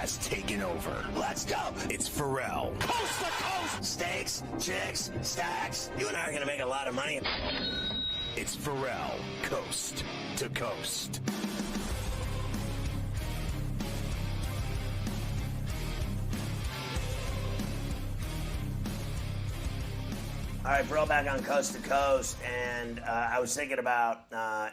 has taken over. Let's go. It's Ferrall. Coast to coast. Steaks, chicks, stacks. You and I are going to make a lot of money. It's Ferrall, coast to coast. All right, Ferrall back on Coast to Coast, and I was thinking about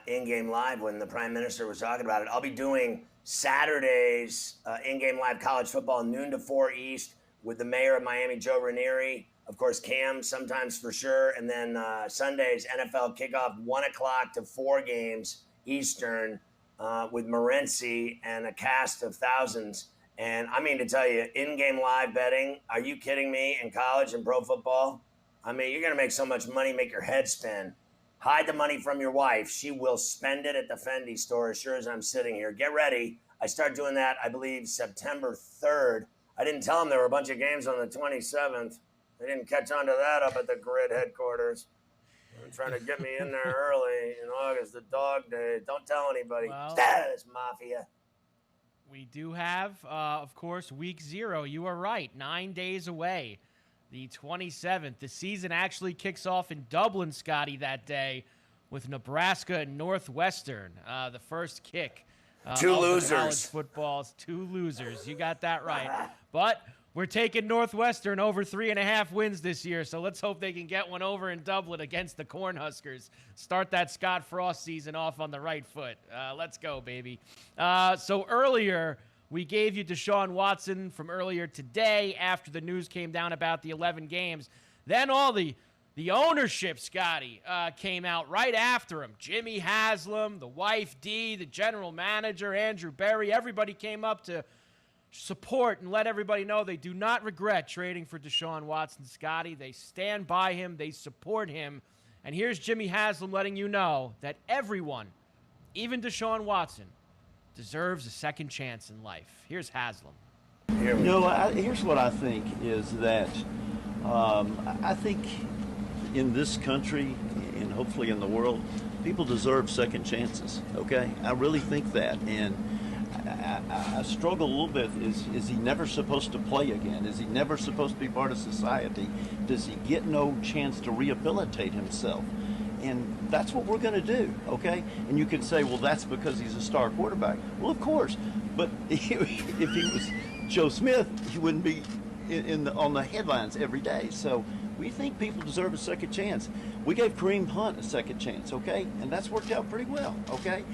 In-Game Live when the Prime Minister was talking about it. I'll be doing Saturday's In-Game Live college football, noon to 4 East, with the mayor of Miami, Joe Ranieri. Of course, Cam sometimes for sure. And then Sunday's NFL kickoff, 1 o'clock to 4 games Eastern with Morency and a cast of thousands. And I mean to tell you, In-Game Live betting, are you kidding me, in college and pro football? I mean, you're going to make so much money, make your head spin. Hide the money from your wife. She will spend it at the Fendi store as sure as I'm sitting here. Get ready. I start doing that, I believe, September 3rd. I didn't tell them there were a bunch of games on the 27th. They didn't catch on to that up at the Grid headquarters. They're trying to get me in there early in August, the dog day. Don't tell anybody. Well, Status Mafia. We do have, of course, week 0. You are right. 9 days away. The 27th. The season actually kicks off in Dublin, Scotty, that day with Nebraska and Northwestern. The first kick. Two of losers. College football's 2 losers. You got that right. But we're taking Northwestern over 3.5 wins this year, so let's hope they can get one over in Dublin against the Cornhuskers. Start that Scott Frost season off on the right foot. Let's go, baby. So earlier, we gave you Deshaun Watson from earlier today after the news came down about the 11 games. Then all the ownership, Scotty, came out right after him. Jimmy Haslam, the wife, Dee, the general manager, Andrew Berry, everybody came up to support and let everybody know they do not regret trading for Deshaun Watson, Scotty. They stand by him. They support him. And here's Jimmy Haslam letting you know that everyone, even Deshaun Watson, deserves a second chance in life. Here's Haslam. Here's what I think is that I think in this country and hopefully in the world, people deserve second chances, okay? I really think that. And I struggle a little bit. Is he never supposed to play again? Is he never supposed to be part of society? Does he get no chance to rehabilitate himself? And that's what we're going to do, okay? And you could say, well, that's because he's a star quarterback. Well, of course. But if he was Joe Smith, he wouldn't be on the headlines every day. So we think people deserve a second chance. We gave Kareem Hunt a second chance, okay? And that's worked out pretty well, okay?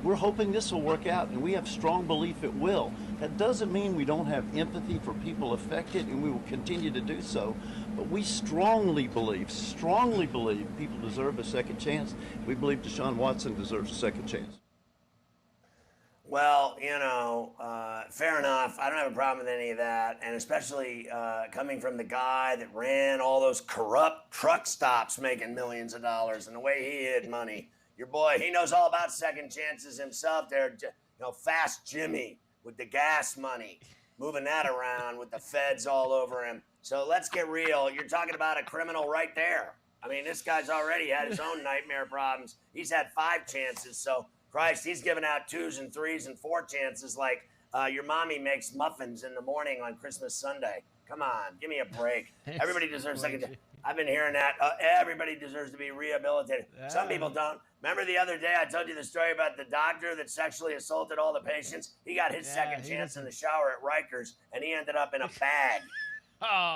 We're hoping this will work out, and we have strong belief it will. That doesn't mean we don't have empathy for people affected, and we will continue to do so. But we strongly believe people deserve a second chance. We believe Deshaun Watson deserves a second chance. Well, fair enough. I don't have a problem with any of that. And especially coming from the guy that ran all those corrupt truck stops making millions of dollars and the way he hid money. Your boy, he knows all about second chances himself there. Fast Jimmy with the gas money, moving that around with the feds all over him. So let's get real. You're talking about a criminal right there. I mean, this guy's already had his own nightmare problems. He's had 5 chances. So, Christ, he's giving out 2s and 3s and 4 chances like your mommy makes muffins in the morning on Christmas Sunday. Come on, give me a break. Everybody deserves a second chance. I've been hearing that. Everybody deserves to be rehabilitated. Some people don't. Remember the other day I told you the story about the doctor that sexually assaulted all the patients? He got his second chance in the shower at Rikers, and he ended up in a bag.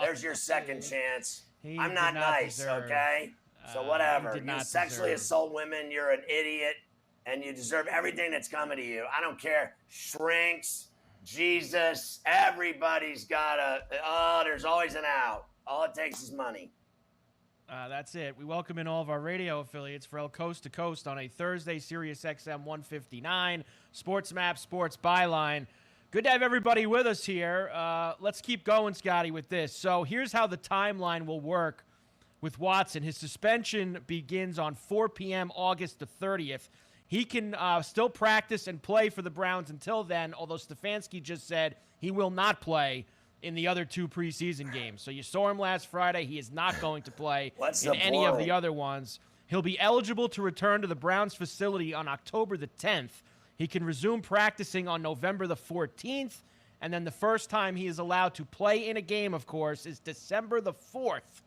There's your second chance. I'm not nice, okay? So whatever. You sexually assault women, you're an idiot, and you deserve everything that's coming to you. I don't care. Shrinks, Jesus, everybody's got there's always an out. All it takes is money. That's it. We welcome in all of our radio affiliates for El Coast to Coast on a Thursday, Sirius XM 159, Sports Map, Sports Byline. Good to have everybody with us here. Let's keep going, Scotty, with this. So here's how the timeline will work with Watson. His suspension begins on 4 p.m. August the 30th. He can still practice and play for the Browns until then, although Stefanski just said he will not play in the other 2 preseason games. So you saw him last Friday. He is not going to play in any of the other ones. He'll be eligible to return to the Browns facility on October the 10th. He can resume practicing on November the 14th, And then the first time he is allowed to play in a game, of course, is December the 4th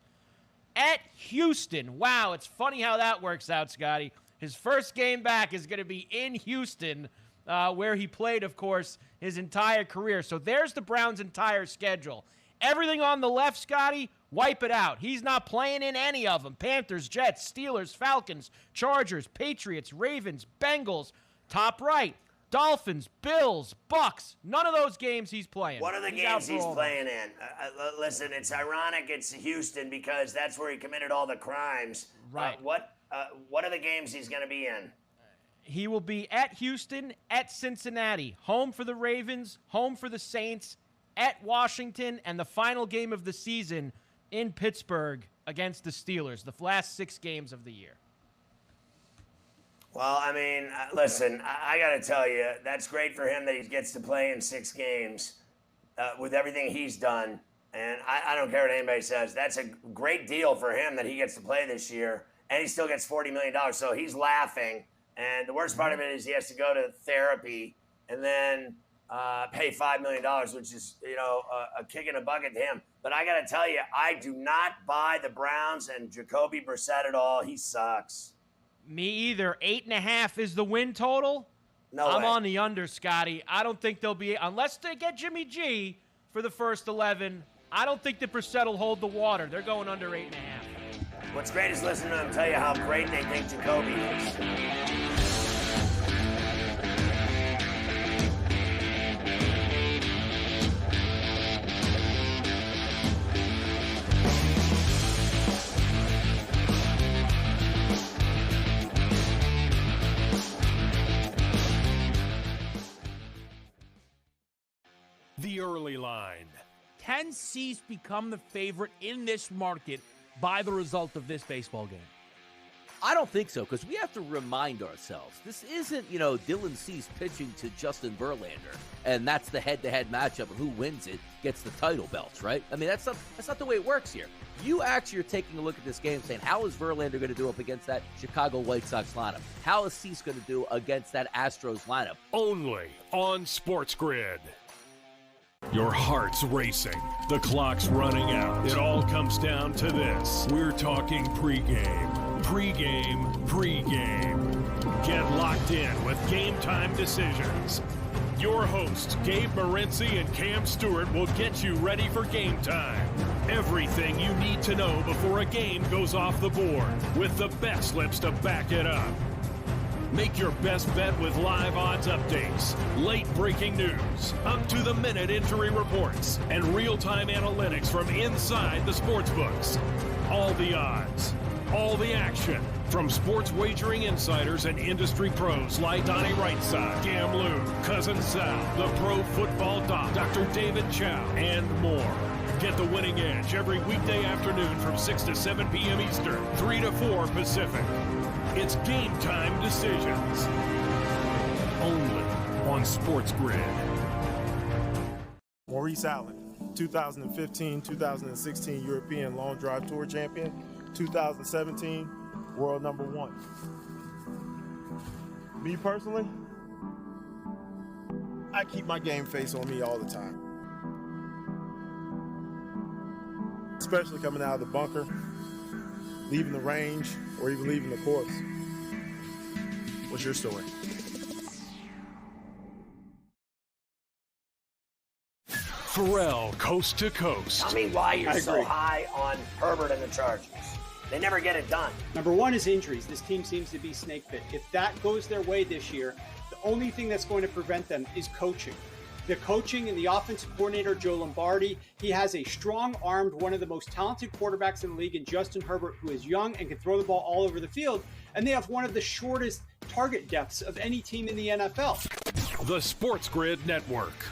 at Houston. Wow, it's funny how that works out, Scotty. His first game back is going to be in Houston, where he played, of course, his entire career. So there's the Browns' entire schedule. Everything on the left, Scotty, wipe it out. He's not playing in any of them. Panthers, Jets, Steelers, Falcons, Chargers, Patriots, Ravens, Bengals, top right, Dolphins, Bills, Bucks. None of those games he's playing. What are the games he's playing in? Listen, it's ironic it's Houston because that's where he committed all the crimes. Right. What are the games he's going to be in? He will be at Houston, at Cincinnati, home for the Ravens, home for the Saints, at Washington, and the final game of the season in Pittsburgh against the Steelers, the last 6 games of the year. Well, I mean, listen, I got to tell you, that's great for him that he gets to play in 6 games with everything he's done. And I don't care what anybody says. That's a great deal for him that he gets to play this year, and he still gets $40 million. So he's laughing. And the worst part of it is he has to go to therapy and then pay $5 million, which is, a kick in the bucket to him. But I got to tell you, I do not buy the Browns and Jacoby Brissett at all. He sucks. Me either. 8.5 is the win total. No I'm way. on the under, Scotty. I don't think they'll be, unless they get Jimmy G for the first 11, I don't think that Brissett will hold the water. They're going under 8.5. What's great is listening to them tell you how great they think Jacoby is. The early line. Can Cease become the favorite in this market by the result of this baseball game? I don't think so, because we have to remind ourselves. This isn't, Dylan Cease pitching to Justin Verlander, and that's the head-to-head matchup, and who wins it gets the title belts, right? I mean, that's not the way it works here. You actually are taking a look at this game saying, how is Verlander going to do up against that Chicago White Sox lineup? How is Cease going to do against that Astros lineup? Only on Sports Grid. Your heart's racing. The clock's running out. It all comes down to this. We're talking pregame. Pregame. Get locked in with Game Time Decisions. Your hosts, Gabe Morency and Cam Stewart, will get you ready for game time. Everything you need to know before a game goes off the board, with the bet slips to back it up. Make your best bet with live odds updates, late breaking news, up-to-the-minute injury reports, and real-time analytics from inside the sportsbooks. All the odds, all the action, from sports wagering insiders and industry pros like Donnie Rightside, Cam Lou, Cousin Sal, the Pro Football Doc, Dr. David Chow, and more. Get the winning edge every weekday afternoon from 6 to 7 p.m. Eastern, 3 to 4 Pacific. It's Game Time Decisions. Only on Sports Grid. Maurice Allen, 2015-2016 European Long Drive Tour champion, 2017 world number 1. Me personally, I keep my game face on me all the time. Especially coming out of the bunker, leaving the range, or even leaving the course. What's your story? Ferrall, coast to coast. Tell me why you're so high on Herbert and the Chargers. They never get it done. Number one is injuries. This team seems to be snake bit. If that goes their way this year, the only thing that's going to prevent them is coaching. The coaching and the offensive coordinator, Joe Lombardi, he has a strong-armed, one of the most talented quarterbacks in the league in Justin Herbert, who is young and can throw the ball all over the field. And they have one of the shortest target depths of any team in the NFL. The Sports Grid Network.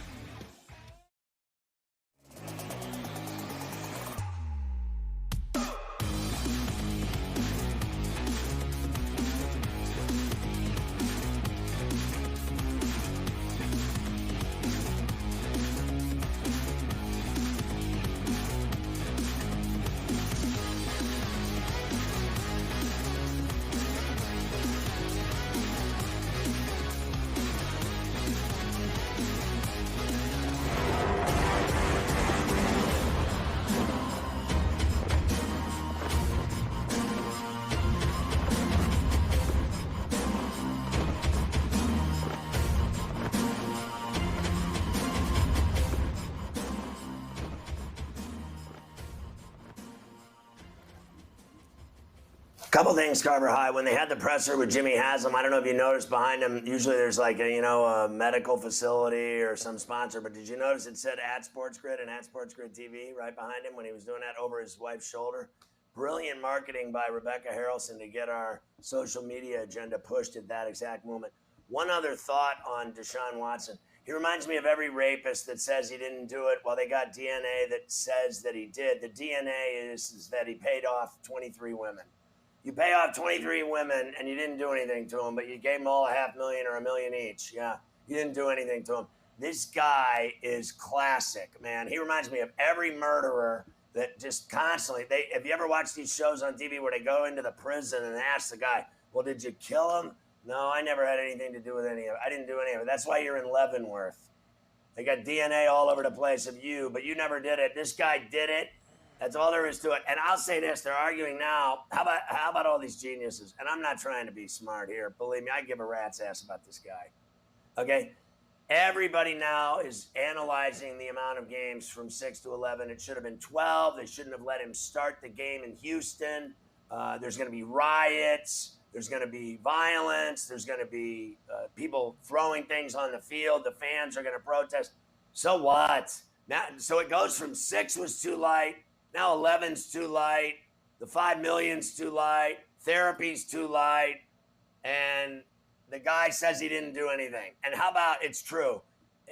Couple things, Carver High. When they had the presser with Jimmy Haslam, I don't know if you noticed behind him, usually there's like a medical facility or some sponsor, but did you notice it said at Sports Grid and at Sports Grid TV right behind him when he was doing that over his wife's shoulder? Brilliant marketing by Rebecca Harrelson to get our social media agenda pushed at that exact moment. One other thought on Deshaun Watson. He reminds me of every rapist that says he didn't do it. Well, they got DNA that says that he did. The DNA is that he paid off 23 women. You pay off 23 women and you didn't do anything to them, but you gave them all $500,000 or $1 million each. Yeah, you didn't do anything to them. This guy is classic, man. He reminds me of every murderer that just constantly, have you ever watched these shows on TV where they go into the prison and ask the guy, well, did you kill him? No, I never had anything to do with any of it. I didn't do any of it. That's why you're in Leavenworth. They got DNA all over the place of you, but you never did it. This guy did it. That's all there is to it. And I'll say this, they're arguing now, how about all these geniuses? And I'm not trying to be smart here. Believe me, I give a rat's ass about this guy. Okay? Everybody now is analyzing the amount of games from 6 to 11. It should have been 12. They shouldn't have let him start the game in Houston. There's going to be riots. There's going to be violence. There's going to be people throwing things on the field. The fans are going to protest. So what? Now, so it goes from 6 was too light. Now 11's too light. The 5 million's too light. Therapy's too light. And the guy says he didn't do anything. And how about it's true?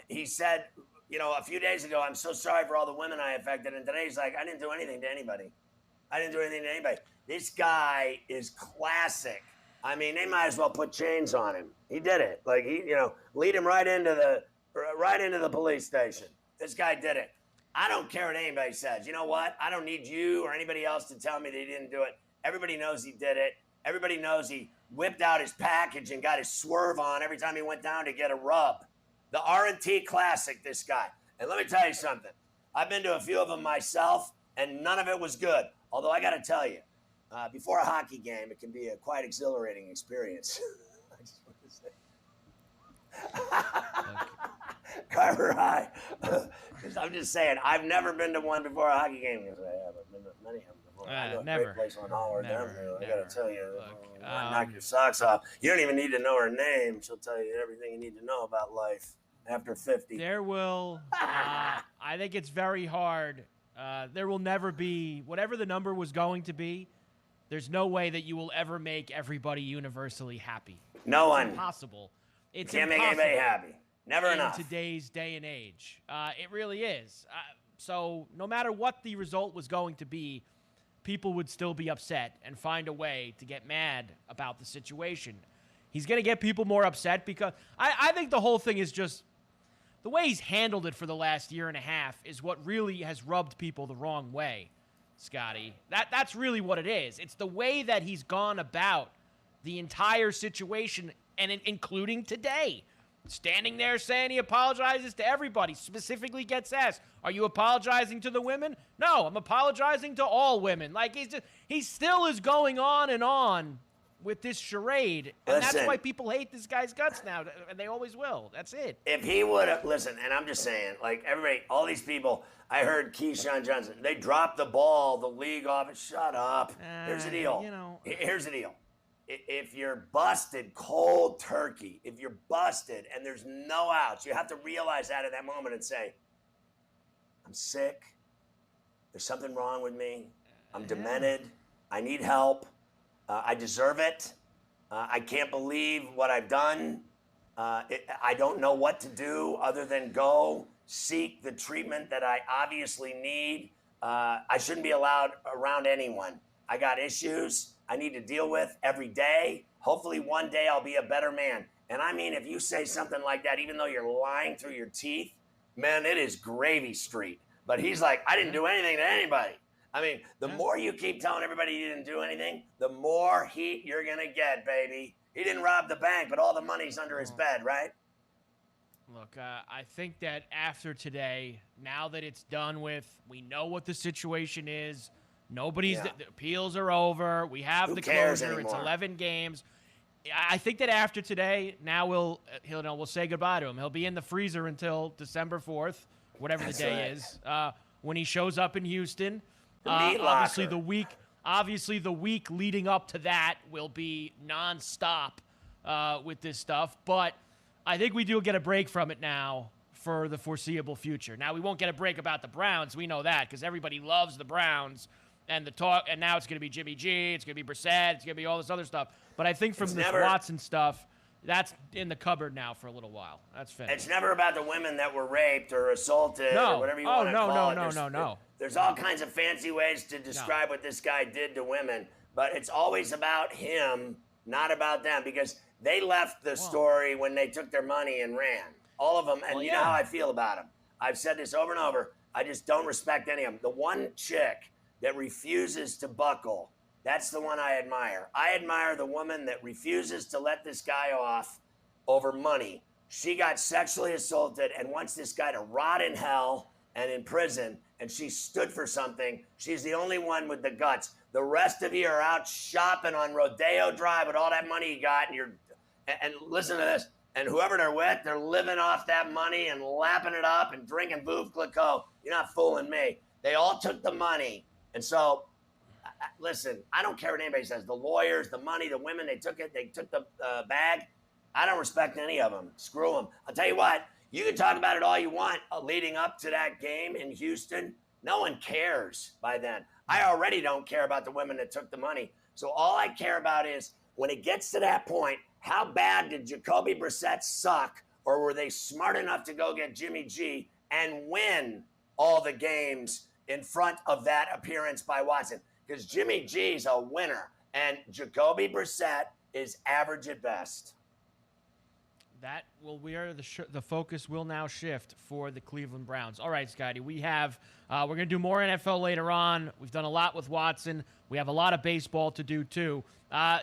He said, a few days ago, I'm so sorry for all the women I affected. And today he's like, I didn't do anything to anybody. I didn't do anything to anybody. This guy is classic. I mean, they might as well put chains on him. He did it. Like, lead him right into the police station. This guy did it. I don't care what anybody says. You know what? I don't need you or anybody else to tell me that he didn't do it. Everybody knows he did it. Everybody knows he whipped out his package and got his swerve on every time he went down to get a rub. The R&T classic, this guy. And let me tell you something. I've been to a few of them myself, and none of it was good. Although I got to tell you, before a hockey game, it can be a quite exhilarating experience. I just want to say. Carver High. Because I'm just saying, I've never been to one before a hockey game. Because I have. I've been to many of them before. I know a never. great place on Howard down there. I got to tell you, Look, knock your socks off. You don't even need to know her name. She'll tell you everything you need to know about life after 50. There will, I think it's very hard. There will never be, whatever the number was going to be, there's no way that you will ever make everybody universally happy. No one. It's impossible. It's Can't impossible. make anybody happy. Never enough. In today's day and age. It really is. So no matter what the result was going to be, people would still be upset and find a way to get mad about the situation. He's going to get people more upset because I think the whole thing is just the way he's handled it for the last year and a half is what really has rubbed people the wrong way, Scotty. That's really what it is. It's the way that he's gone about the entire situation, and including today. Standing there saying he apologizes to everybody, specifically gets asked, are you apologizing to the women? No, I'm apologizing to all women. Like, he still is going on and on with this charade. And that's why people hate this guy's guts now, and they always will. That's it. If he would have, listen, and I'm just saying, like, everybody, all these people, I heard Keyshawn Johnson, they dropped the ball, the league office, shut up. Here's the deal. Here's the deal. If you're busted cold turkey, if you're busted and there's no outs, you have to realize that at that moment and say, I'm sick. There's something wrong with me. I'm demented. I need help. I deserve it. I can't believe what I've done. I don't know what to do other than go seek the treatment that I obviously need. I shouldn't be allowed around anyone. I got issues I need to deal with every day. Hopefully one day I'll be a better man. And I mean, if you say something like that, even though you're lying through your teeth, man, it is gravy street. But he's like, I didn't do anything to anybody. I mean, the more you keep telling everybody you didn't do anything, the more heat you're going to get, baby. He didn't rob the bank, but all the money's under his bed, right? Look, I think that after today, now that it's done with, we know what the situation is. The appeals are over. We have the closure. Anymore? It's 11 games. I think that after today, now we'll say goodbye to him. He'll be in the freezer until December 4th, whatever the day is, when he shows up in Houston. Obviously, the week Obviously, the week leading up to that will be nonstop with this stuff, but I think we do get a break from it now for the foreseeable future. Now, we won't get a break about the Browns. We know that because everybody loves the Browns and the talk, and now it's going to be Jimmy G, it's going to be Brissett, it's going to be all this other stuff. But I think from this Watson stuff, that's in the cupboard now for a little while. That's finished. It's never about the women that were raped or assaulted or whatever you want to call it. No. There's all kinds of fancy ways to describe what this guy did to women, but it's always about him, not about them, because they left the story when they took their money and ran. All of them, and you know how I feel about them. I've said this over and over. I just don't respect any of them. The one chick that refuses to buckle, that's the one I admire. I admire the woman that refuses to let this guy off over money. She got sexually assaulted and wants this guy to rot in hell and in prison, and she stood for something. She's the only one with the guts. The rest of you are out shopping on Rodeo Drive with all that money you got, and listen to this, and whoever they're with, they're living off that money and lapping it up and drinking Veuve Clicquot. You're not fooling me. They all took the money. And so, listen, I don't care what anybody says. The lawyers, the money, the women, they took it. They took the bag. I don't respect any of them. Screw them. I'll tell you what, you can talk about it all you want leading up to that game in Houston. No one cares by then. I already don't care about the women that took the money. So all I care about is when it gets to that point, how bad did Jacoby Brissett suck, or were they smart enough to go get Jimmy G and win all the games in front of that appearance by Watson? Because Jimmy G's a winner, and Jacoby Brissett is average at best. That will the focus will now shift for the Cleveland Browns. All right, Scotty, we have we're going to do more NFL later on. We've done a lot with Watson. We have a lot of baseball to do too.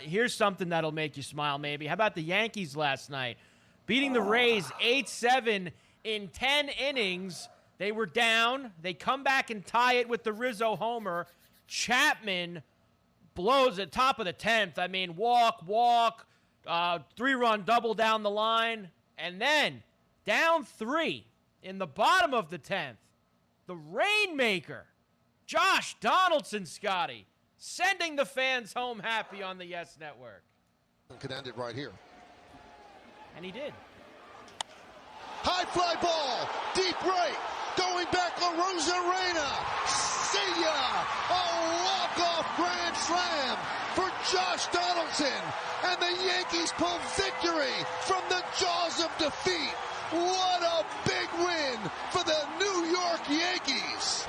Here's something that'll make you smile maybe. How about the Yankees last night? Beating the Rays 8-7 in 10 innings. They were down. They come back and tie it with the Rizzo homer. Chapman blows at top of the 10th. I mean, walk, 3-run double down the line. And then down 3 in the bottom of the 10th. The Rainmaker, Josh Donaldson, Scotty, sending the fans home happy on the Yes Network. Could end it right here. And he did. High fly ball, deep right, going back La Rosarena. See ya! A walk-off grand slam for Josh Donaldson, and the Yankees pull victory from the jaws of defeat. What a big win for the New York Yankees!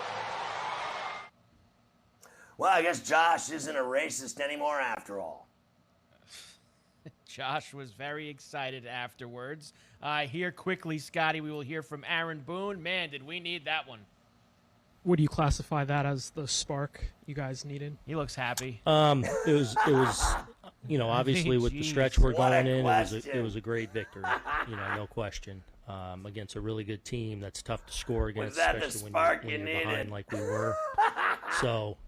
Well, I guess Josh isn't a racist anymore after all. Josh was very excited afterwards. Here quickly, Scotty, we will hear from Aaron Boone. Man, did we need that one. Would you classify that as the spark you guys needed? He looks happy. It was, obviously with the stretch we're going in, it was a great victory. No question. Against a really good team that's tough to score against, especially when you're behind like we were. So,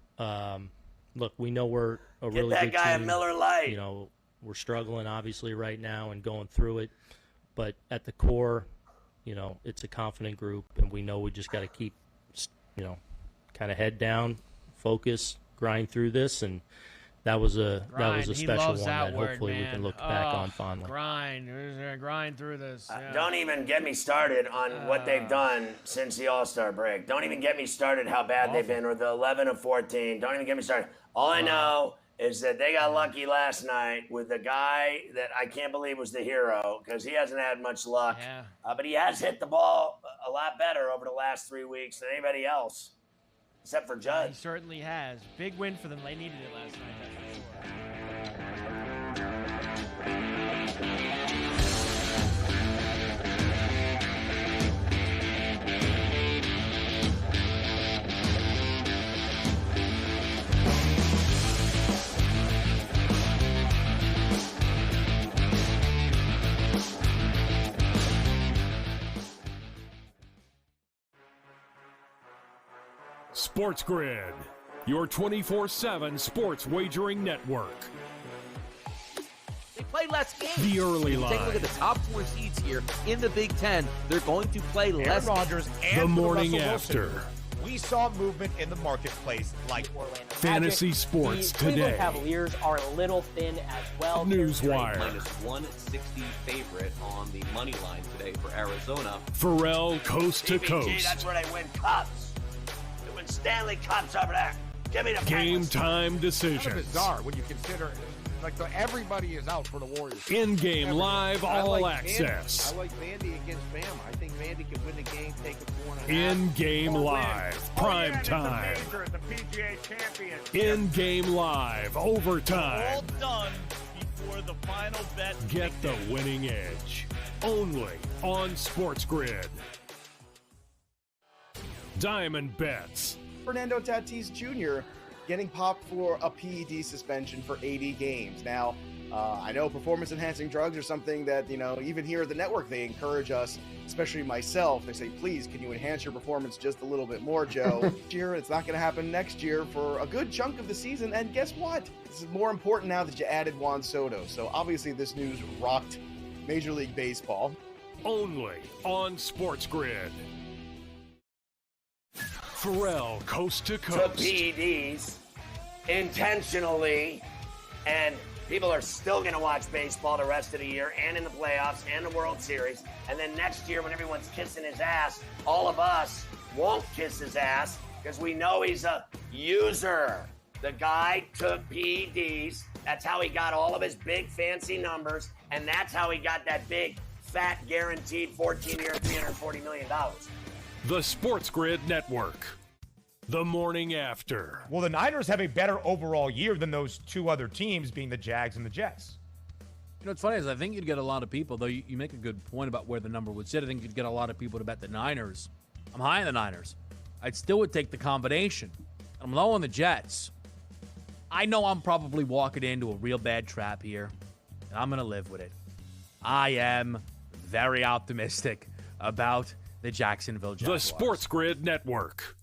look, we know we're a really good team. Get that guy a Miller Lite. We're struggling obviously right now and going through it, but at the core, it's a confident group, and we know we just got to keep, kind of head down, focus, grind through this, and that was a special one that hopefully we can look back on fondly. Grind. We're going to grind through this. Yeah. Don't even get me started on what they've done since the All-Star break. Don't even get me started how bad they've been, or the 11 of 14. Don't even get me started. All I know is that they got lucky last night with the guy that I can't believe was the hero, because he hasn't had much luck. Yeah. But he has hit the ball a lot better over the last 3 weeks than anybody else, except for Judd. He certainly has. Big win for them. They needed it last night, that's for sure. Sports Grid, your 24/7 sports wagering network. They play less games. The early line. Take a look at the top 4 seeds here in the Big Ten. They're going to play less. Rodgers and the morning Russell after. Wilson. we saw movement in the marketplace like Orlando Fantasy Magic. sports The today. Cleveland Cavaliers are a little thin as well. Newswire. Minus 160 favorite on the money line today for Arizona. Ferrall coast to CBG, coast. that's where they win cups. They win Stanley Cups over there. Give me the Game Penguins. time Kind of decisions. bizarre when you consider everybody is out for the Warriors. In-game live all I access. like Vandy against Bama. I think Vandy could win the game, take a 4.5. In-game live, prime time. The PGA champion. In-game live, overtime. done before the final bet. Get the winning edge. Only on Sports Grid. Diamond Bets. Fernando Tatis Jr. getting popped for a PED suspension for 80 games. Now, I know performance-enhancing drugs are something that, even here at the network, they encourage us, especially myself. They say, please, can you enhance your performance just a little bit more, Joe? This year, it's not going to happen next year for a good chunk of the season. And guess what? This is more important now that you added Juan Soto. So obviously this news rocked Major League Baseball. Only on Sports Grid. Ferrall coast to Took coast. PEDs intentionally, and people are still going to watch baseball the rest of the year and in the playoffs and the World Series. And then next year when everyone's kissing his ass, all of us won't kiss his ass because we know he's a user. The guy took PEDs. That's how he got all of his big fancy numbers, and that's how he got that big, fat, guaranteed 14-year, $340 million. The Sports Grid Network. The morning after. Well, the Niners have a better overall year than those two other teams, being the Jags and the Jets. What's funny is I think you'd get a lot of people, though you make a good point about where the number would sit. I think you'd get a lot of people to bet the Niners. I'm high on the Niners. I still would take the combination. I'm low on the Jets. I know I'm probably walking into a real bad trap here, and I'm going to live with it. I am very optimistic about the Jacksonville Jaguars. The Sports Grid Network.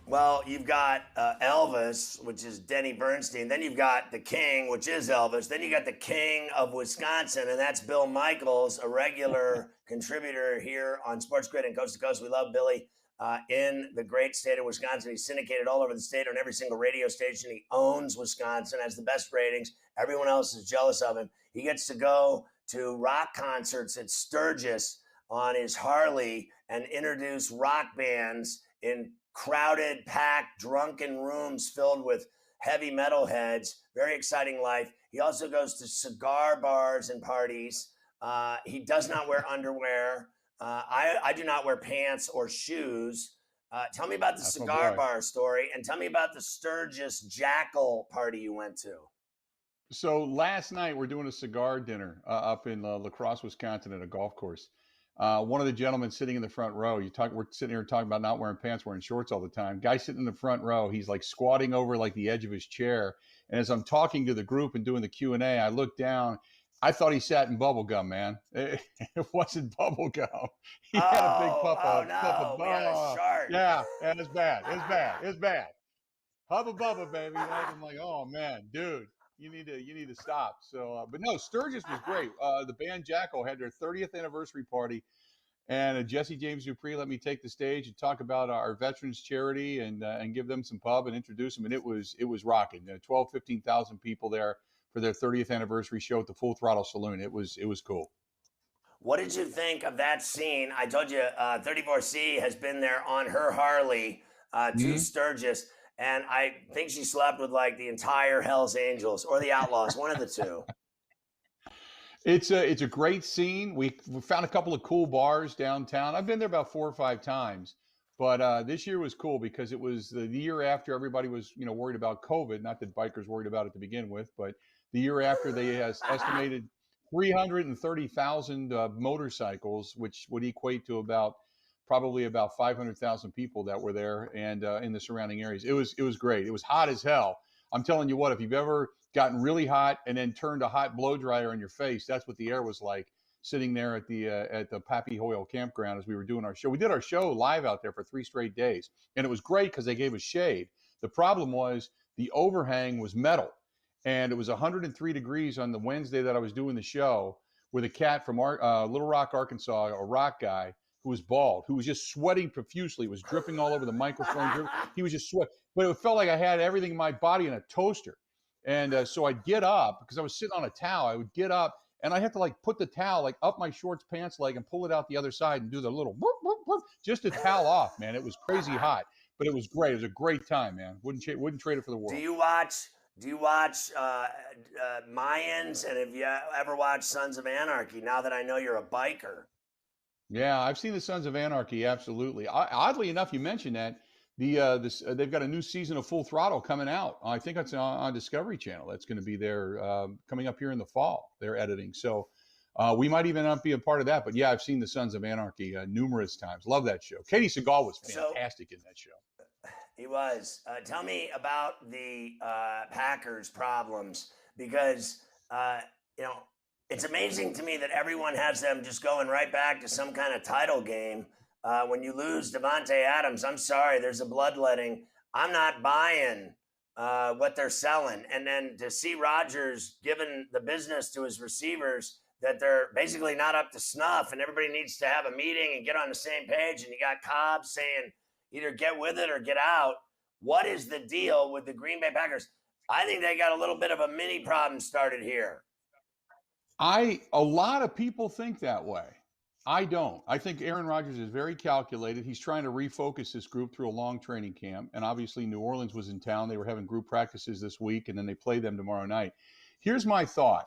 Well, you've got Elvis, which is Denny Bernstein. Then you've got the King, which is Elvis. Then you got the King of Wisconsin, and that's Bill Michaels, a regular contributor here on Sports Grid and Coast to Coast. We love Billy in the great state of Wisconsin. He's syndicated all over the state on every single radio station. He owns Wisconsin, has the best ratings. Everyone else is jealous of him. He gets to go to rock concerts at Sturgis on his Harley and introduce rock bands in crowded, packed, drunken rooms filled with heavy metal heads. Very exciting life. He also goes to cigar bars and parties. He does not wear underwear. I do not wear pants or shoes. Tell me about the cigar bar story, and tell me about the Sturgis Jackal party you went to. So last night we're doing a cigar dinner up in La Crosse, Wisconsin at a golf course. One of the gentlemen sitting in the front row, we're sitting here talking about not wearing pants, wearing shorts all the time. Guy sitting in the front row, he's like squatting over like the edge of his chair. And as I'm talking to the group and doing the Q&A, I look down. I thought he sat in bubble gum, man. It wasn't bubble gum. He had a big puff of shark. Yeah, it's bad. It's bad. Hubba bubba, baby. I'm like, oh man, dude, you need to stop. So, but no, Sturgis was great. The band Jackal had their 30th anniversary party, and Jesse James Dupree let me take the stage and talk about our veterans charity and give them some pub and introduce them. And it was rocking. 15,000 people there for their 30th anniversary show at the Full Throttle Saloon. It was cool. What did you think of that scene? I told you 34C has been there on her Harley to Sturgis, and I think she slept with like the entire Hells Angels or the Outlaws, one of the two. It's a great scene. We found a couple of cool bars downtown. I've been there about 4 or 5 times, but this year was cool because it was the year after everybody was worried about COVID. Not that bikers worried about it to begin with, but the year after they has estimated 330,000 motorcycles, which would equate to probably about 500,000 people that were there and in the surrounding areas. It was great. It was hot as hell. I'm telling you what, if you've ever gotten really hot and then turned a hot blow dryer on your face, that's what the air was like sitting there at the Pappy Hoyle campground as we were doing our show. We did our show live out there for 3 straight days, and it was great because they gave us shade. The problem was the overhang was metal, and it was 103 degrees on the Wednesday that I was doing the show with a cat from Little Rock, Arkansas, a rock guy who was bald, who was just sweating profusely. It was dripping all over the microphone. He was just sweating. But it felt like I had everything in my body in a toaster. And so I'd get up because I was sitting on a towel. I would get up and I had to put the towel up my shorts pants leg and pull it out the other side and do the little whoop, whoop, whoop, just to towel off, man. It was crazy hot, but it was great. It was a great time, man. Wouldn't trade it for the world. Do you watch Mayans, and have you ever watched Sons of Anarchy? Now that I know you're a biker. Yeah, I've seen the Sons of Anarchy, absolutely. Oddly enough, you mentioned that they've got a new season of Full Throttle coming out. I think it's on Discovery Channel. That's going to be there coming up here in the fall. They're editing, so we might even not be a part of that. But yeah, I've seen the Sons of Anarchy numerous times. Love that show. Katie Seagal was fantastic in that show. He was. Tell me about the Packers' problems, because it's amazing to me that everyone has them just going right back to some kind of title game. When you lose Devontae Adams, I'm sorry, there's a bloodletting. I'm not buying what they're selling. And then to see Rodgers giving the business to his receivers that they're basically not up to snuff, and everybody needs to have a meeting and get on the same page, and you got Cobb saying either get with it or get out. What is the deal with the Green Bay Packers? I think they got a little bit of a mini problem started here. A lot of people think that way. I don't. I think Aaron Rodgers is very calculated. He's trying to refocus this group through a long training camp. And obviously New Orleans was in town. They were having group practices this week, and then they play them tomorrow night. Here's my thought.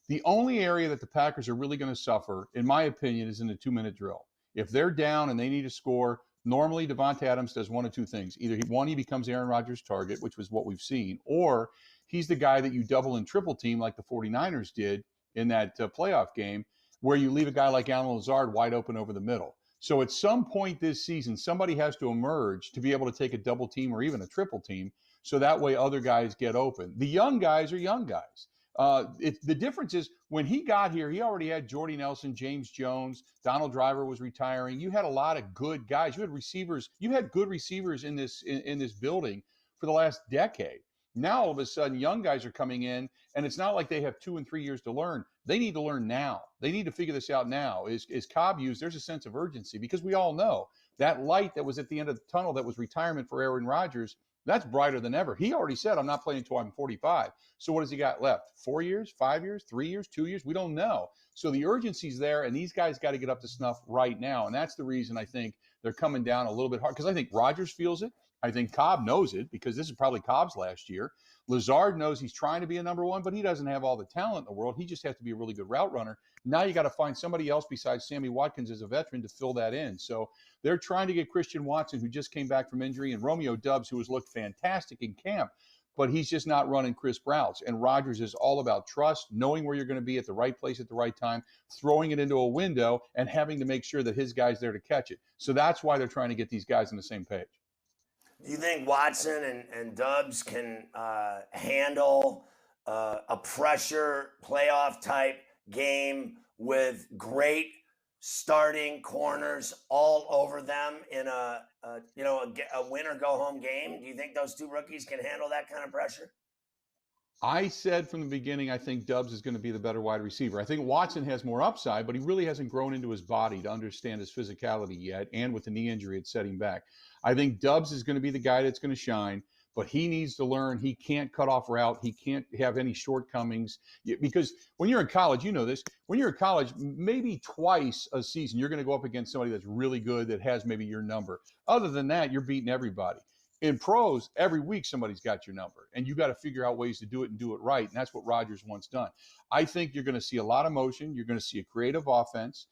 The only area that the Packers are really going to suffer, in my opinion, is in the 2-minute drill. If they're down and they need to score, normally Devontae Adams does one of two things. Either he becomes Aaron Rodgers' target, which was what we've seen, or he's the guy that you double and triple team like the 49ers did in that playoff game, where you leave a guy like Allen Lazard wide open over the middle. So at some point this season, somebody has to emerge to be able to take a double team or even a triple team, so that way other guys get open. The young guys are young guys. The difference is when he got here, he already had Jordy Nelson, James Jones, Donald Driver was retiring. You had a lot of good guys. You had receivers. You had good receivers in this building for the last decade. Now, all of a sudden, young guys are coming in, and it's not like they have 2 and 3 years to learn. They need to learn now. They need to figure this out now. Is Cobb used? There's a sense of urgency, because we all know that light that was at the end of the tunnel that was retirement for Aaron Rodgers, that's brighter than ever. He already said, I'm not playing until I'm 45. So what has he got left? 4 years, 5 years, 3 years, 2 years? We don't know. So the urgency's there, and these guys got to get up to snuff right now. And that's the reason I think they're coming down a little bit hard, because I think Rodgers feels it. I think Cobb knows it, because this is probably Cobb's last year. Lazard knows he's trying to be a number one, but he doesn't have all the talent in the world. He just has to be a really good route runner. Now you got to find somebody else besides Sammy Watkins as a veteran to fill that in. So they're trying to get Christian Watson, who just came back from injury, and Romeo Doubs, who has looked fantastic in camp, but he's just not running crisp routes. And Rodgers is all about trust, knowing where you're going to be at the right place at the right time, throwing it into a window, and having to make sure that his guy's there to catch it. So that's why they're trying to get these guys on the same page. Do you think Watson and Doubs can handle a pressure playoff type game with great starting corners all over them in a win or go home game? Do you think those two rookies can handle that kind of pressure? I said from the beginning, I think Doubs is going to be the better wide receiver. I think Watson has more upside, but he really hasn't grown into his body to understand his physicality yet. And with the knee injury, it's setting back. I think Doubs is going to be the guy that's going to shine, but he needs to learn. He can't cut off route. He can't have any shortcomings, because when you're in college, you know this, when you're in college, maybe twice a season, you're going to go up against somebody that's really good, that has maybe your number. Other than that, you're beating everybody. In pros, every week somebody's got your number, and you got to figure out ways to do it and do it right. And that's what Rodgers wants done. I think you're going to see a lot of motion. You're going to see a creative offense.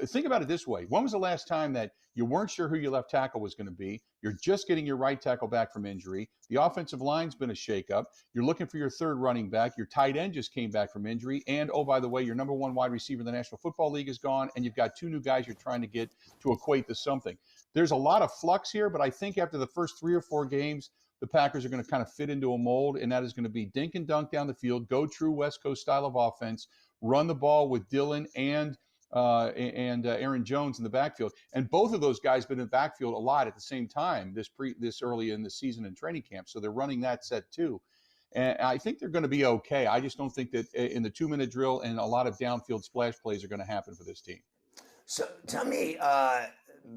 Think about it this way. When was the last time that you weren't sure who your left tackle was going to be? You're just getting your right tackle back from injury. The offensive line's been a shakeup. You're looking for your third running back. Your tight end just came back from injury. And, oh, by the way, your number one wide receiver in the National Football League is gone, and you've got 2 new guys you're trying to get to equate to something. There's a lot of flux here, but I think after the first 3 or 4 games, the Packers are going to kind of fit into a mold, and that is going to be dink and dunk down the field, go true West Coast style of offense, run the ball with Dillon and Aaron Jones in the backfield. And both of those guys been in the backfield a lot at the same time this early in the season and training camp. So they're running that set too. And I think they're going to be okay. I just don't think that in the 2-minute drill and a lot of downfield splash plays are going to happen for this team. So tell me,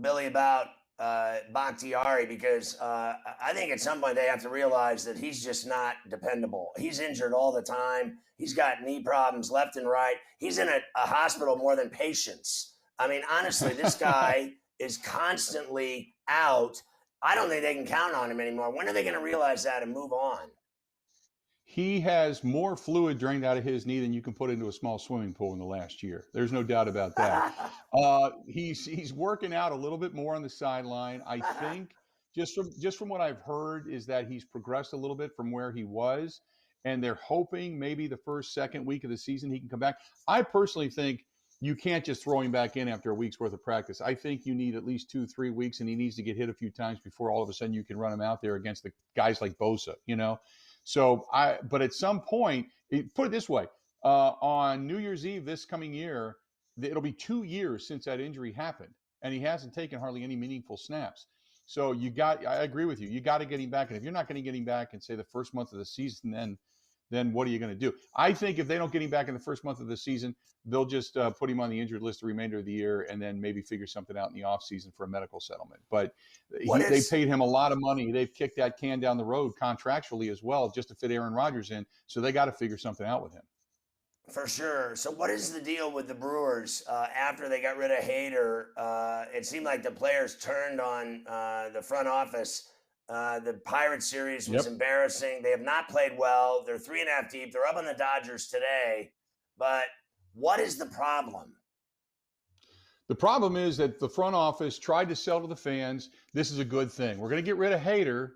Billy, about Bakhtiari, because I think at some point they have to realize that he's just not dependable. He's injured all the time. He's got knee problems left and right. He's in a hospital more than patients. I mean, honestly, this guy is constantly out. I don't think they can count on him anymore. When are they going to realize that and move on? He has more fluid drained out of his knee than you can put into a small swimming pool in the last year. There's no doubt about that. He's working out a little bit more on the sideline. I think just from what I've heard is that he's progressed a little bit from where he was, and they're hoping maybe the second week of the season he can come back. I personally think you can't just throw him back in after a week's worth of practice. I think you need at least 2-3 weeks, and he needs to get hit a few times before all of a sudden you can run him out there against the guys like Bosa, you know? So but at some point, put it this way, on New Year's Eve this coming year, it'll be 2 years since that injury happened, and he hasn't taken hardly any meaningful snaps. So I agree with you. You got to get him back. And if you're not going to get him back in, say, the first month of the season, then what are you going to do? I think if they don't get him back in the first month of the season, they'll just put him on the injured list the remainder of the year and then maybe figure something out in the offseason for a medical settlement. But they paid him a lot of money. They've kicked that can down the road contractually as well just to fit Aaron Rodgers in. So they got to figure something out with him. For sure. So what is the deal with the Brewers after they got rid of Hader? It seemed like the players turned on the front office. The Pirates series was embarrassing. They have not played well. They're 3.5 deep. They're up on the Dodgers today. But what is the problem? The problem is that the front office tried to sell to the fans, this is a good thing. We're going to get rid of Hader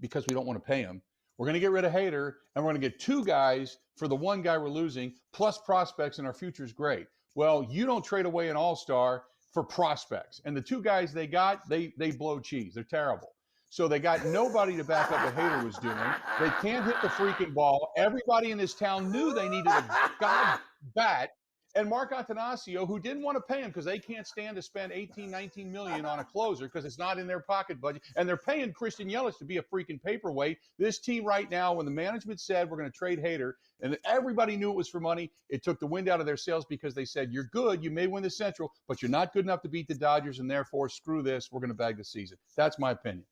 because we don't want to pay him. We're going to get rid of Hader, and we're going to get 2 guys for the 1 guy we're losing, plus prospects, and our future's great. Well, you don't trade away an all-star for prospects. And the 2 guys they got, they blow cheese. They're terrible. So they got nobody to back up what Hader was doing. They can't hit the freaking ball. Everybody in this town knew they needed a god bat. And Mark Attanasio, who didn't want to pay him because they can't stand to spend $18-19 million on a closer because it's not in their pocket budget. And they're paying Christian Yelich to be a freaking paperweight. This team right now, when the management said we're going to trade Hader, and everybody knew it was for money, it took the wind out of their sails because they said, you're good, you may win the Central, but you're not good enough to beat the Dodgers, and therefore, screw this, we're going to bag the season. That's my opinion.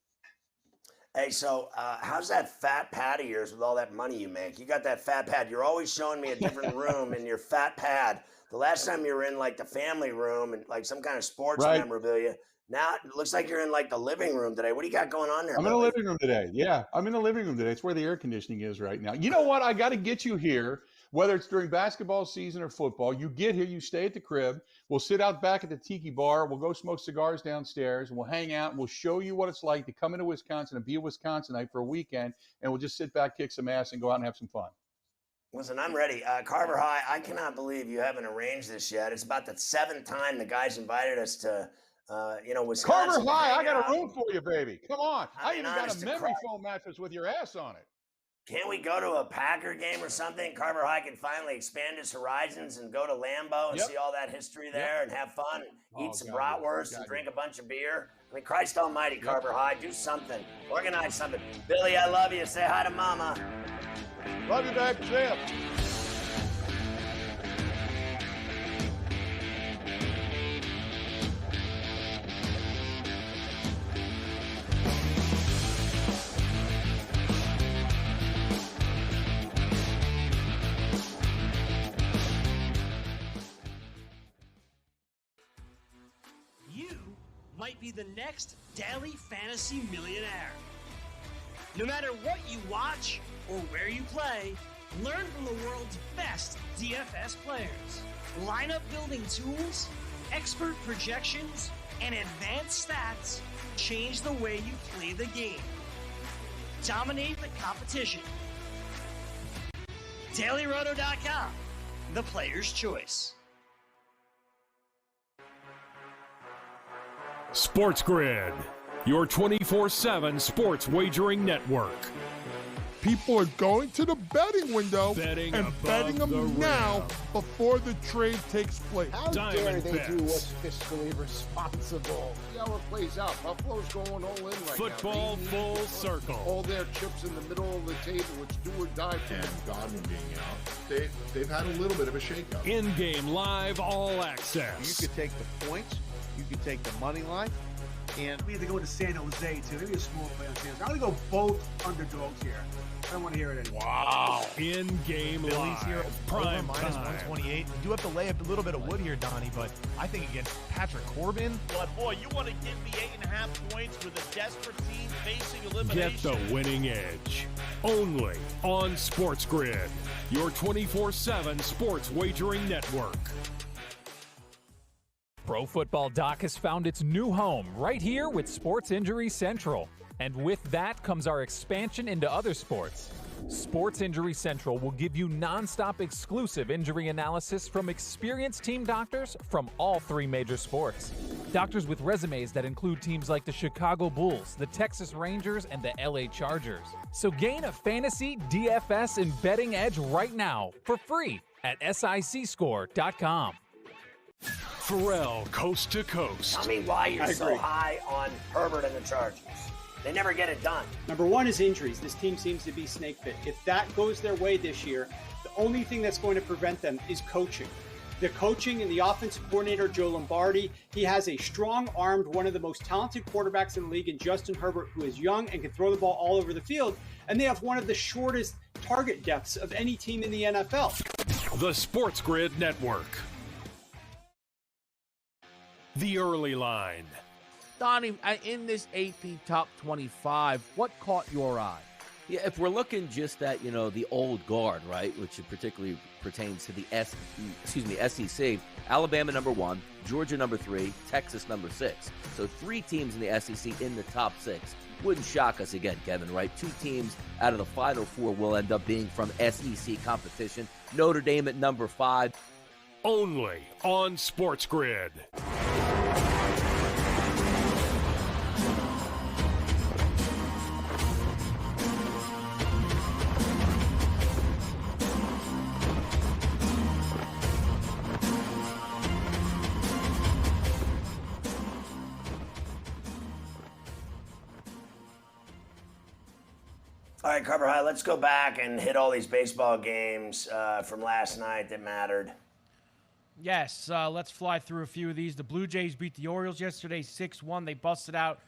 Hey, so how's that fat pad of yours with all that money you make? You got that fat pad. You're always showing me a different room in your fat pad. The last time you were in like the family room and like some kind of sports memorabilia. Now it looks like you're in like the living room today. What do you got going on there? I'm in the living room today. Yeah, I'm in the living room today. It's where the air conditioning is right now. You know what? I got to get you here, whether it's during basketball season or football. You get here, you stay at the crib. We'll sit out back at the tiki bar. We'll go smoke cigars downstairs, and we'll hang out, and we'll show you what it's like to come into Wisconsin and be a Wisconsinite for a weekend, and we'll just sit back, kick some ass, and go out and have some fun. Listen, I'm ready. Carver High, I cannot believe you haven't arranged this yet. It's about the 7th time the guys invited us to, Wisconsin. Carver High, I got a room for you, baby. Come on. I even got a memory foam mattress with your ass on it. Can't we go to a Packer game or something? Carver High can finally expand his horizons and go to Lambeau and see all that history there and have fun and eat some bratwurst and drink a bunch of beer. I mean, Christ almighty, Carver High, do something. Organize something. Billy, I love you. Say hi to Mama. Love you, babe. See ya. You might be the next daily fantasy millionaire. No matter what you watch or where you play, learn from the world's best DFS players. Lineup building tools, expert projections, and advanced stats change the way you play the game. Dominate the competition. DailyRoto.com, the player's choice. Sports Grid, your 24/7 sports wagering network. People are going to the betting window Betting and above betting the them now rim. before the trade takes place. How dare they bets. do what's fiscally responsible? See how it plays out. Buffalo's going all in right Football now. They need full to put circle. all their chips in the middle of the table. It's do or die for them. And Godwin being out, they've had a little bit of a shakeup. In-game live all access. You could take the points, you could take the money line, and we have to go to San Jose too. Maybe a small play on San Jose. I'm gonna go both underdogs here. I don't want to hear it anymore. Wow. In-game Phillies live. here over Prime minus time. 128. You do have to lay a little bit of wood here, Donnie, but I think against Patrick Corbin. But boy, you want to give me 8.5 points with a desperate team facing Get elimination. the winning edge. Only on Sports Grid, your 24/7 sports wagering network. Pro Football Doc has found its new home right here with Sports Injury Central. And with that comes our expansion into other sports. Sports Injury Central will give you nonstop exclusive injury analysis from experienced team doctors from all 3 major sports. Doctors with resumes that include teams like the Chicago Bulls, the Texas Rangers, and the LA Chargers. So gain a fantasy, DFS, and betting edge right now for free at sicscore.com. Ferrall, coast to coast. Tell me why you're so high on Herbert and the Chargers. They never get it done. Number one is injuries. This team seems to be snake bit. If that goes their way this year, the only thing that's going to prevent them is coaching. The coaching and the offensive coordinator, Joe Lombardi, he has a strong-armed, one of the most talented quarterbacks in the league in Justin Herbert, who is young and can throw the ball all over the field. And they have one of the shortest target depths of any team in the NFL. The Sports Grid Network. The early line. Donnie, in this AP top 25, what caught your eye? Yeah, if we're looking just at, the old guard, right, which particularly pertains to the SEC, Alabama number 1, Georgia number 3, Texas number 6. So 3 teams in the SEC in the top 6. Wouldn't shock us again, Kevin, right? 2 teams out of the final 4 will end up being from SEC competition. Notre Dame at number 5. Only on Sports Grid. All right, Carver High, let's go back and hit all these baseball games from last night that mattered. Yes, let's fly through a few of these. The Blue Jays beat the Orioles yesterday 6-1. They busted out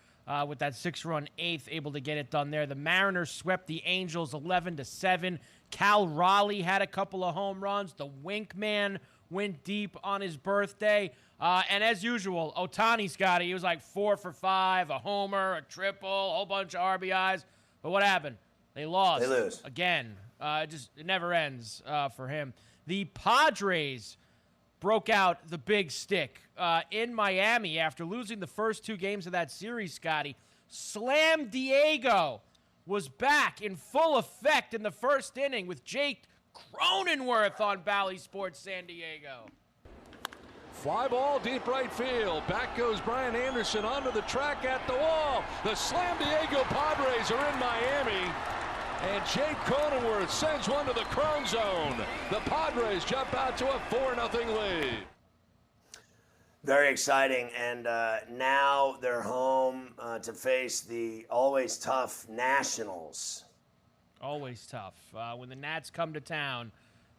with that 6-run eighth, able to get it done there. The Mariners swept the Angels 11-7. Cal Raleigh had a couple of home runs. The Wink Man went deep on his birthday. And as usual, Ohtani, Scotty, he was like 4 for 5, a homer, a triple, a whole bunch of RBIs. But what happened? They lost. They lose. Again. It never ends for him. The Padres broke out the big stick in Miami after losing the first 2 games of that series, Scotty. Slam Diego was back in full effect in the first inning with Jake Cronenworth on Bally Sports San Diego. Fly ball, deep right field. Back goes Brian Anderson onto the track at the wall. The Slam Diego Padres are in Miami. And Jake Cronenworth sends one to the Crone zone. The Padres jump out to a 4-0 lead. Very exciting, and now they're home to face the always tough Nationals. Always tough. When the Nats come to town,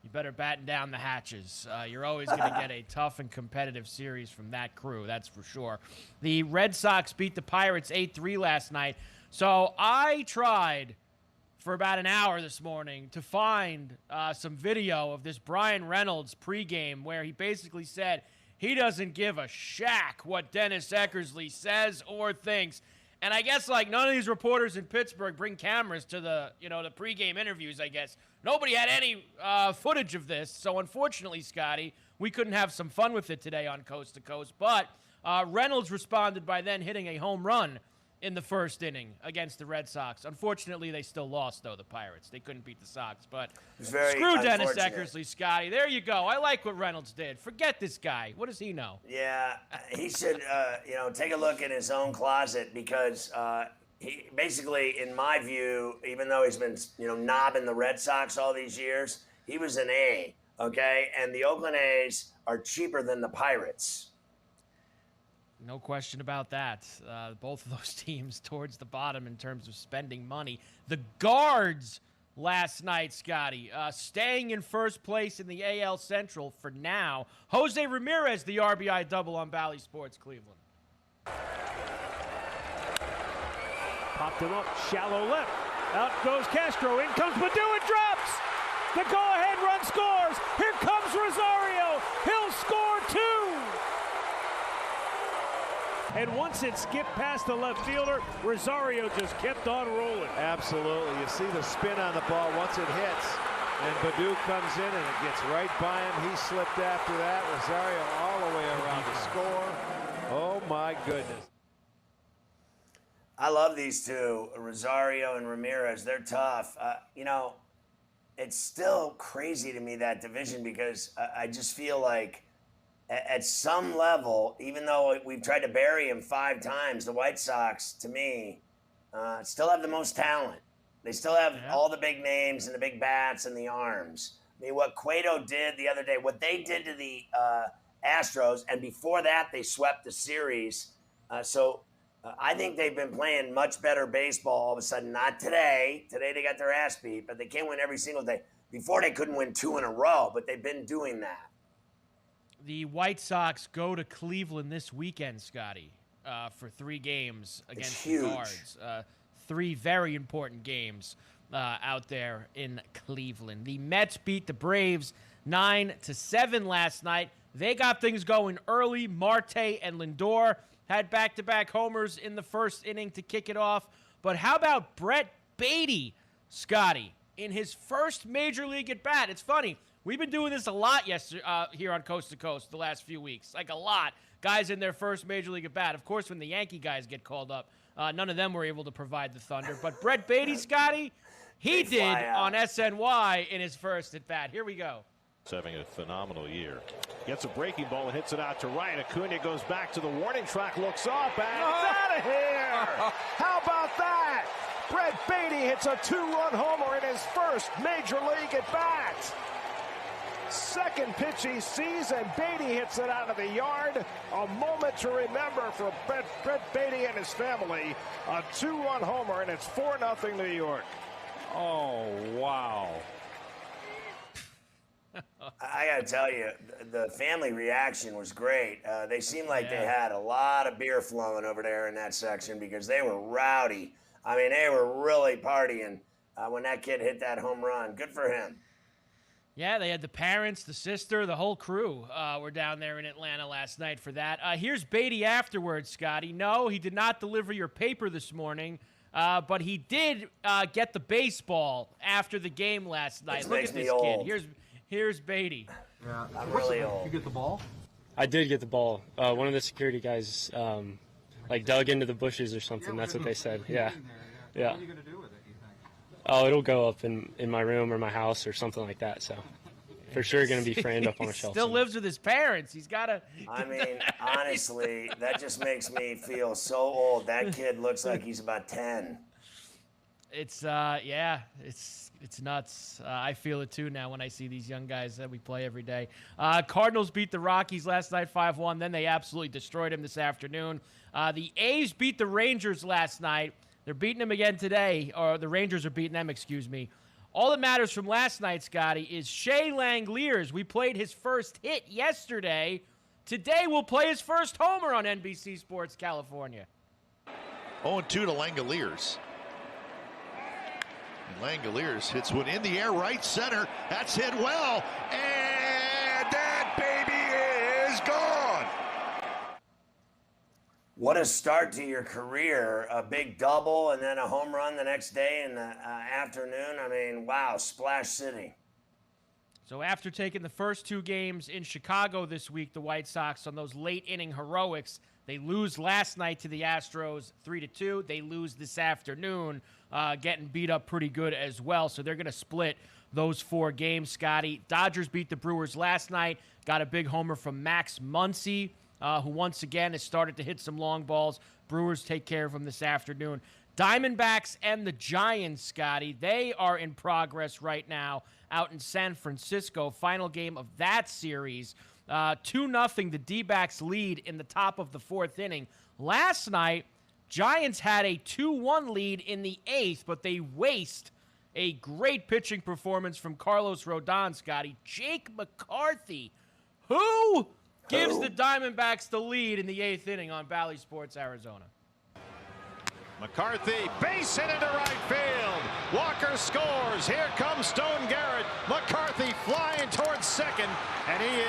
you better batten down the hatches. You're always going to get a tough and competitive series from that crew, that's for sure. The Red Sox beat the Pirates 8-3 last night. So I tried for about an hour this morning to find some video of this Brian Reynolds pregame where he basically said he doesn't give a shack what Dennis Eckersley says or thinks. And I guess, like, none of these reporters in Pittsburgh bring cameras to the, the pregame interviews, I guess. Nobody had any footage of this. So, unfortunately, Scotty, we couldn't have some fun with it today on Coast to Coast. But Reynolds responded by then hitting a home run in the first inning against the Red Sox. Unfortunately, they still lost, though, the Pirates. They couldn't beat the Sox. But screw Dennis Eckersley, Scotty. There you go. I like what Reynolds did. Forget this guy. What does he know? Yeah, he should, take a look in his own closet because he basically, in my view, even though he's been, knobbing the Red Sox all these years, he was an A, okay? And the Oakland A's are cheaper than the Pirates. No question about that. Both of those teams towards the bottom in terms of spending money. The Guards last night, Scotty, staying in first place in the AL Central for now. Jose Ramirez, the RBI double on Bally Sports Cleveland. Popped him up, shallow left. Out goes Castro. In comes Baду and drops. The go-ahead run scores. Here comes Rosario. He'll score two. And once it skipped past the left fielder, Rosario just kept on rolling. Absolutely. You see the spin on the ball once it hits. And Badu comes in and it gets right by him. He slipped after that. Rosario all the way around to score. Oh, my goodness. I love these two, Rosario and Ramirez. They're tough. It's still crazy to me, that division, because I just feel like at some level, even though we've tried to bury him 5 times, the White Sox, to me, still have the most talent. They still have all the big names and the big bats and the arms. I mean, what Cueto did the other day, what they did to the Astros, and before that, they swept the series. I think they've been playing much better baseball all of a sudden. Not today. Today they got their ass beat, but they can't win every single day. Before they couldn't win 2 in a row, but they've been doing that. The White Sox go to Cleveland this weekend, Scotty, for 3 games against the Guards. 3 very important games out there in Cleveland. The Mets beat the Braves 9-7 last night. They got things going early. Marte and Lindor had back-to-back homers in the first inning to kick it off. But how about Brett Beatty, Scotty, in his first major league at-bat? It's funny. We've been doing this a lot here on Coast to Coast the last few weeks. Like a lot. Guys in their first major league at-bat. Of course, when the Yankee guys get called up, none of them were able to provide the thunder. But Brett Beatty, Scotty, he did on SNY in his first at-bat. Here we go. Having a phenomenal year. Gets a breaking ball and hits it out to right. Acuna goes back to the warning track, looks up, and it's out of here! How about that? Brett Beatty hits a 2-run homer in his first major league at-bat. Second pitch he sees, and Beatty hits it out of the yard. A moment to remember for Brett Beatty and his family. A 2-run homer, and it's 4-0 New York. Oh, wow. I got to tell you, the family reaction was great. They seemed like they had a lot of beer flowing over there in that section because they were rowdy. I mean, they were really partying when that kid hit that home run. Good for him. Yeah, they had the parents, the sister, the whole crew were down there in Atlanta last night for that. Here's Beatty afterwards, Scotty. No, he did not deliver your paper this morning, but he did get the baseball after the game last night. Look at this kid. Here's Beatty. Yeah, I'm really old. Did you get the ball? I did get the ball. One of the security guys dug into the bushes or something. That's what they said. Yeah. Yeah. What are you going to do with it, you think? Oh, it'll go up in my room or my house or something like that. So for sure going to be framed up on a shelf. Still lives with his parents. He's got to. I mean, honestly, that just makes me feel so old. That kid looks like he's about 10. It's it's nuts. I feel it too now when I see these young guys that we play every day. Cardinals beat the Rockies last night 5-1. Then they absolutely destroyed them this afternoon. The A's beat the Rangers last night. They're beating them again today, or the Rangers are beating them, excuse me. All that matters from last night, Scotty, is Shea Langeliers. We played his first hit yesterday. Today we'll play his first homer on NBC Sports California. 0-2 to Langeliers. Langeliers hits one in the air, right center. That's hit well, and that baby is gone. What a start to your career. A big double and then a home run the next day in the afternoon. I mean, wow, Splash City. So after taking the first 2 games in Chicago this week, the White Sox on those late inning heroics, they lose last night to the Astros 3-2. They lose this afternoon, getting beat up pretty good as well. So they're going to split those 4 games, Scotty. Dodgers beat the Brewers last night. Got a big homer from Max Muncy, who once again has started to hit some long balls. Brewers take care of him this afternoon. Diamondbacks and the Giants, Scotty, they are in progress right now out in San Francisco. Final game of that series. 2-0, the D-backs lead in the top of the 4th inning. Last night, Giants had a 2-1 lead in the 8th, but they waste a great pitching performance from Carlos Rodon, Scotty. Jake McCarthy, who gives the Diamondbacks the lead in the 8th inning on Bally Sports Arizona. McCarthy, base hit into right field. Walker scores. Here comes Stone Garrett. McCarthy flying towards second, and he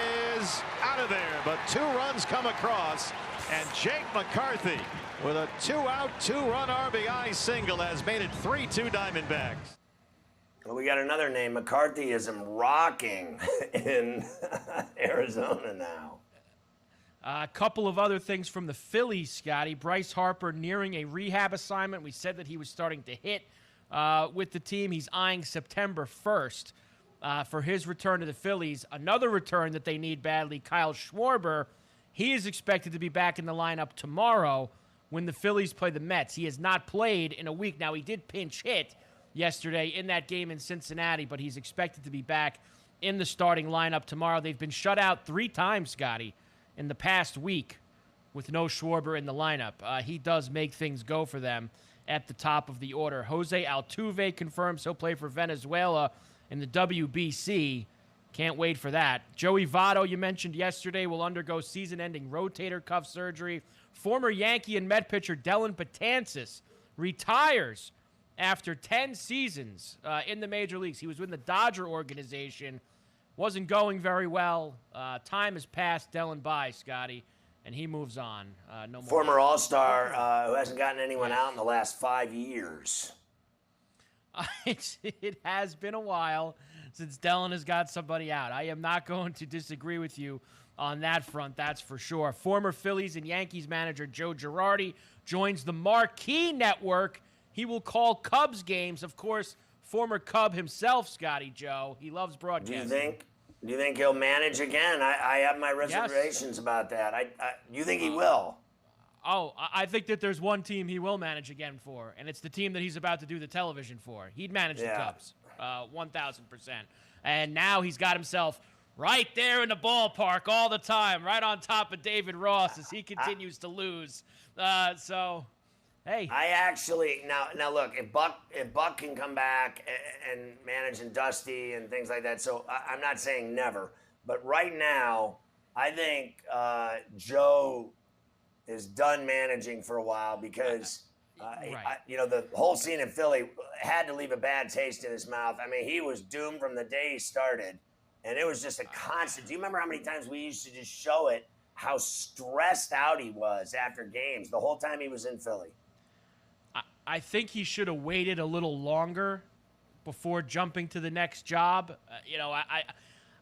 is out of there. But 2 runs come across, and Jake McCarthy with a 2-out, 2-run RBI single has made it 3-2 Diamondbacks. Well, we got another name, McCarthyism, rocking in Arizona now. A couple of other things from the Phillies, Scotty. Bryce Harper nearing a rehab assignment. We said that he was starting to hit with the team. He's eyeing September 1st for his return to the Phillies. Another return that they need badly, Kyle Schwarber. He is expected to be back in the lineup tomorrow when the Phillies play the Mets. He has not played in a week. Now, he did pinch hit yesterday in that game in Cincinnati, but he's expected to be back in the starting lineup tomorrow. They've been shut out 3 times, Scotty, in the past week with no Schwarber in the lineup. He does make things go for them at the top of the order. Jose Altuve confirms he'll play for Venezuela in the WBC. Can't wait for that. Joey Votto, you mentioned yesterday, will undergo season-ending rotator cuff surgery. Former Yankee and Met pitcher Dellin Betances retires after 10 seasons in the major leagues. He was with the Dodger organization. Wasn't going very well. Time has passed Dellin by, Scotty, and he moves on. No more. Former All-Star who hasn't gotten anyone out in the last 5 years. It has been a while since Dellin has got somebody out. I am not going to disagree with you on that front, that's for sure. Former Phillies and Yankees manager Joe Girardi joins the Marquee Network. He will call Cubs games. Of course, former Cub himself, Scotty Joe. He loves broadcasting. Do you think he'll manage again? I have my reservations about that. You think he will? I think that there's one team he will manage again for, and it's the team that he's about to do the television for. He'd manage the Cubs, 1,000%. And now he's got himself right there in the ballpark all the time, right on top of David Ross as he continues to lose. So, hey. I actually now look, if Buck can come back and manage and Dusty and things like that, so I'm not saying never, but right now I think Joe is done managing for a while because the whole scene in Philly had to leave a bad taste in his mouth. I mean, he was doomed from the day he started, and it was just a constant. Do you remember how many times we used to just show it, how stressed out he was after games the whole time he was in Philly? I think he should have waited a little longer before jumping to the next job.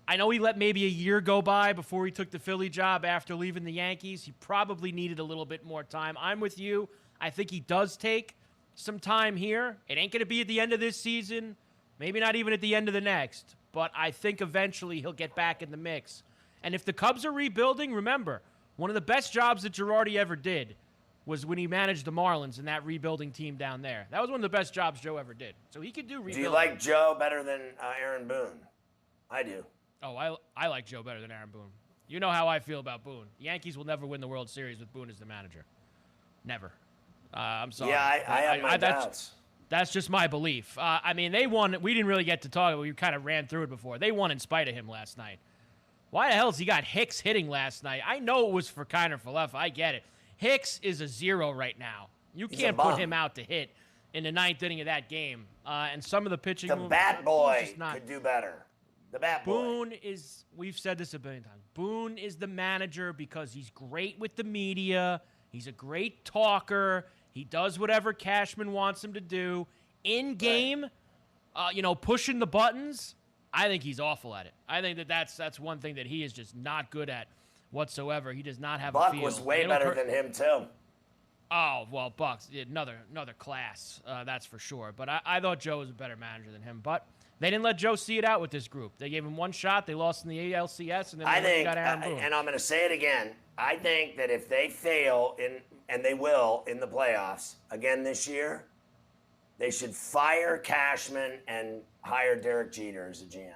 I know he let maybe a year go by before he took the Philly job after leaving the Yankees. He probably needed a little bit more time. I'm with you. I think he does take some time here. It ain't going to be at the end of this season, maybe not even at the end of the next, but I think eventually he'll get back in the mix. And if the Cubs are rebuilding, remember, one of the best jobs that Girardi ever did was when he managed the Marlins and that rebuilding team down there. That was one of the best jobs Joe ever did. So he could do rebuilding. Do you like Joe better than Aaron Boone? I do. Oh, I like Joe better than Aaron Boone. You know how I feel about Boone. The Yankees will never win the World Series with Boone as the manager. Never. I'm sorry. Yeah, I have my doubts. That's just my belief. I mean, they won. We didn't really get to talk. We kind of ran through it before. They won in spite of him last night. Why the hell has he got Hicks hitting last night? I know it was for Kiner Falefa. I get it. Hicks is a 0 right now. You can't put him out to hit in the 9th inning of that game. And some of the pitching. The bat boy could do better. The bat boy. Boone is, we've said this a billion times, Boone is the manager because he's great with the media. He's a great talker. He does whatever Cashman wants him to do. In game, pushing the buttons, I think he's awful at it. I think that's one thing that he is just not good at whatsoever. He does not have a feel. Buck was way better than him, too. Oh, well, Buck's another class, that's for sure. But I thought Joe was a better manager than him. But they didn't let Joe see it out with this group. They gave him one shot. They lost in the ALCS, and then they got Aaron Boone. And I'm going to say it again, I think that if they fail, and they will in the playoffs again this year, they should fire Cashman and hire Derek Jeter as a GM.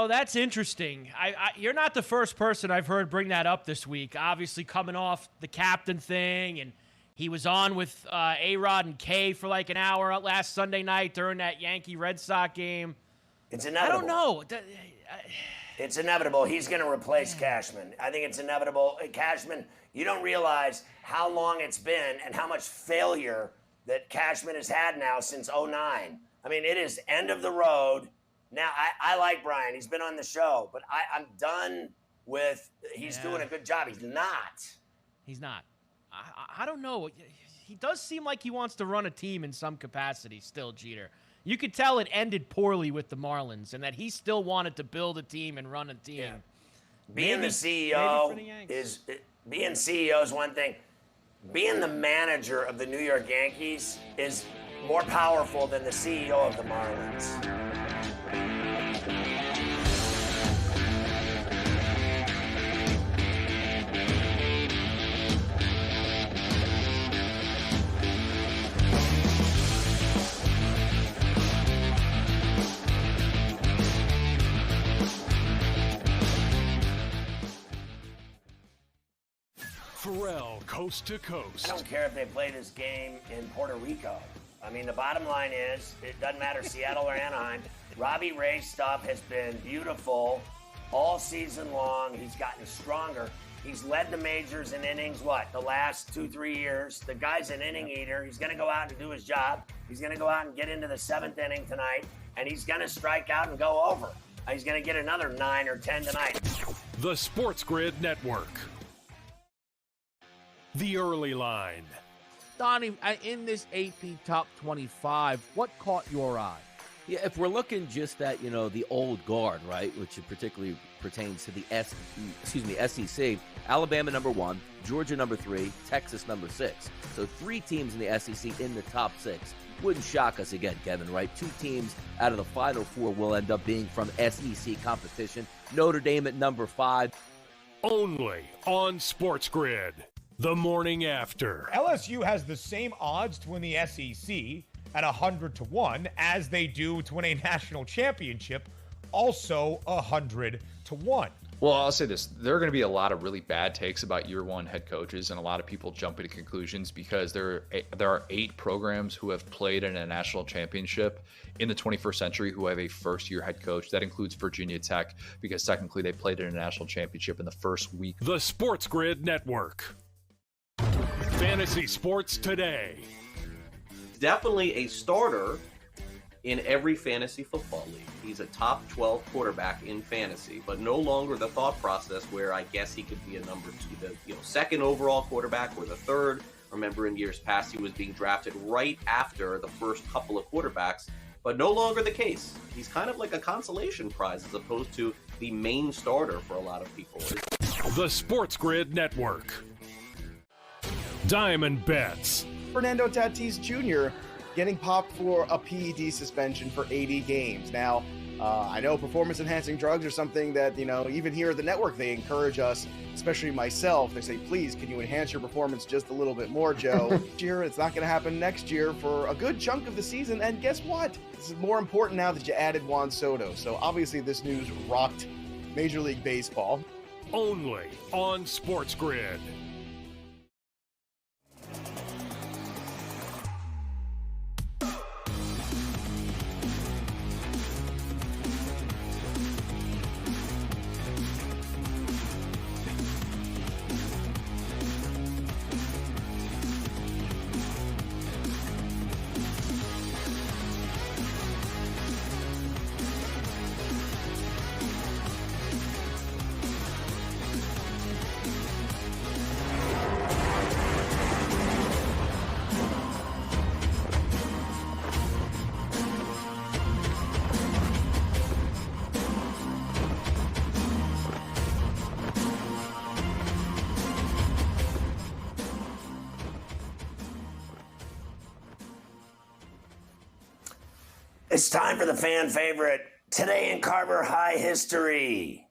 That's interesting. You're not the first person I've heard bring that up this week. Obviously, coming off the captain thing, and he was on with A-Rod and Kay for like an hour last Sunday night during that Yankee-Red Sox game. It's inevitable. I don't know. It's inevitable. He's going to replace Cashman. I think it's inevitable. Cashman, you don't realize how long it's been and how much failure that Cashman has had now since 2009. I mean, it is end of the road. Now, I like Brian. He's been on the show, but I'm done with he's doing a good job. He's not. He's not. I don't know. He does seem like he wants to run a team in some capacity still, Jeter. You could tell it ended poorly with the Marlins and that he still wanted to build a team and run a team. Yeah. Being the CEO is one thing. Being the manager of the New York Yankees is more powerful than the CEO of the Marlins. Ferrall, coast to coast. I don't care if they play this game in Puerto Rico. I mean, the bottom line is, it doesn't matter Seattle or Anaheim. Robbie Ray's stuff has been beautiful all season long. He's gotten stronger. He's led the majors in innings, the last 2-3 years. The guy's an inning eater. He's going to go out and do his job. He's going to go out and get into the 7th inning tonight, and he's going to strike out and go over. He's going to get another 9 or 10 tonight. The Sports Grid Network. The Early Line. Donnie, in this AP Top 25, what caught your eye? Yeah, if we're looking just at, the old guard, right, which particularly pertains to the SEC, Alabama number 1, Georgia number 3, Texas number 6. So 3 teams in the SEC in the top 6. Wouldn't shock us again, Kevin, right? 2 teams out of the Final 4 will end up being from SEC competition. Notre Dame at number 5. Only on Sports Grid. The morning after. LSU has the same odds to win the SEC at 100-1 as they do to win a national championship, also 100-1. Well, I'll say this. There are going to be a lot of really bad takes about year one head coaches, and a lot of people jumping to conclusions because there are 8 programs who have played in a national championship in the 21st century who have a first-year head coach. That includes Virginia Tech because technically they played in a national championship in the first week. The Sports Grid Network. Fantasy Sports Today. Definitely a starter in every fantasy football league. He's a top 12 quarterback in fantasy, but no longer the thought process where I guess he could be a number 2, the second overall quarterback or the third. Remember in years past, he was being drafted right after the first couple of quarterbacks, but no longer the case. He's kind of like a consolation prize as opposed to the main starter for a lot of people. The Sports Grid Network. Diamond Bets. Fernando Tatis Jr. getting popped for a PED suspension for 80 games. Now, I know performance-enhancing drugs are something that, even here at the network, they encourage us, especially myself. They say, please, can you enhance your performance just a little bit more, Joe? This year, it's not going to happen next year for a good chunk of the season. And guess what? This is more important now that you added Juan Soto. So obviously this news rocked Major League Baseball. Only on Sports Grid. It's time for the fan favorite, Today in Carver High History.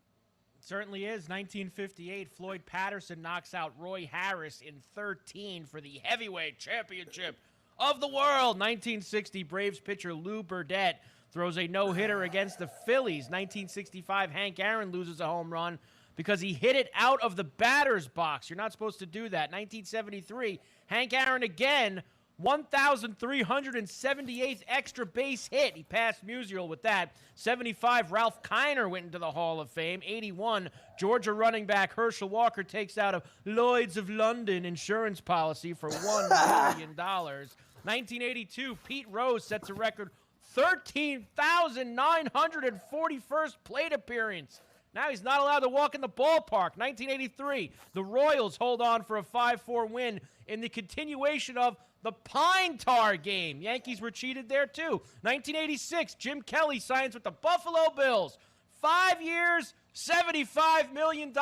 It certainly is. 1958, Floyd Patterson knocks out Roy Harris in 13 for the heavyweight championship of the world. 1960, Braves pitcher Lou Burdett throws a no-hitter against the Phillies. 1965, Hank Aaron loses a home run because he hit it out of the batter's box. You're not supposed to do that. 1973, Hank Aaron again, 1,378th extra base hit. He passed Musial with that. 75, Ralph Kiner went into the Hall of Fame. 81, Georgia running back Herschel Walker takes out a Lloyd's of London insurance policy for $1 million. 1982, Pete Rose sets a record 13,941st plate appearance. Now he's not allowed to walk in the ballpark. 1983, the Royals hold on for a 5-4 win in the continuation of the Pine Tar game. Yankees were cheated there too. 1986, Jim Kelly signs with the Buffalo Bills. 5 years, $75 million,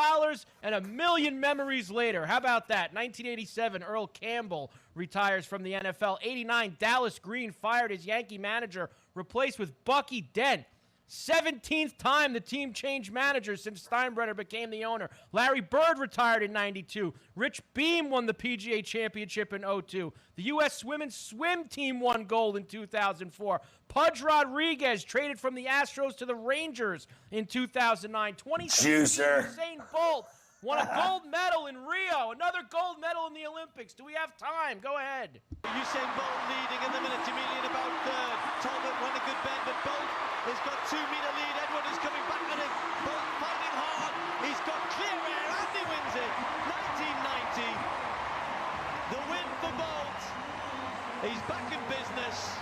and a million memories later. How about that? 1987, Earl Campbell retires from the NFL. 89, Dallas Green fired as Yankee manager, replaced with Bucky Dent. 17th time the team changed managers since Steinbrenner became the owner. Larry Bird retired in 92. Rich Beam won the PGA Championship in 02. The U.S. women's swim team won gold in 2004. Pudge Rodriguez traded from the Astros to the Rangers in 2009. 2016, Usain Bolt won a gold medal in Rio. Another gold medal in the Olympics. Do we have time? Go ahead. Usain Bolt leading in the minute. Emilian about third. Talbot won a good bend, but Bolt has got 2-meter lead. Edward is coming back at him. Bolt fighting hard. He's got clear air and he wins it. 1990. The win for Bolt. He's back in business.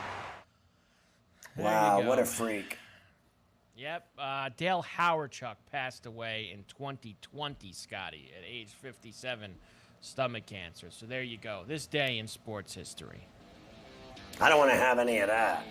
Wow, what a freak. Yep. Dale Hawerchuk passed away in 2020, Scotty, at age 57, stomach cancer. So there you go. This day in sports history. I don't want to have any of that.